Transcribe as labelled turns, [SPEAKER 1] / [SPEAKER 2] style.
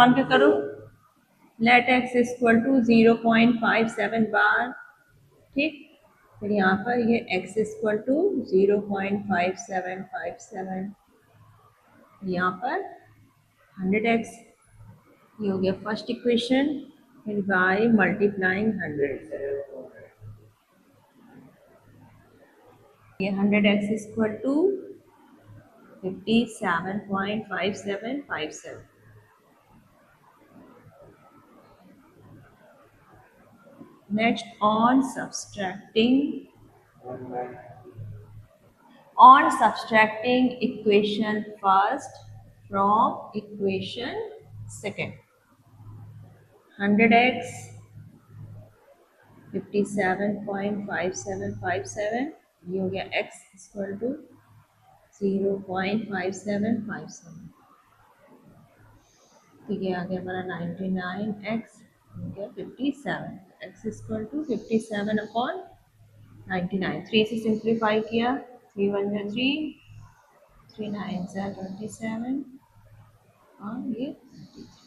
[SPEAKER 1] मान के करो, लेट x इक्वल टू 0.57 बार, ठीक। फिर यहाँ पर ये x इक्वल टू 0.5757, यहाँ पर 100x, ये हो गया फर्स्ट इक्वेशन। फिर बाय मल्टीप्लाइंग 100, ये 100x equal to 57.5757। Next, on subtracting equation first from equation second, 100x 57.5757, ये हो गया x इक्वल टू 0.5757, तो ये आ गया हमारा 99x हो गया 57, x इक्वल टू 57/99। 3 से सिंप्लीफाई किया, 3 1 जा 3, 3 9 जा 27 और ये 33।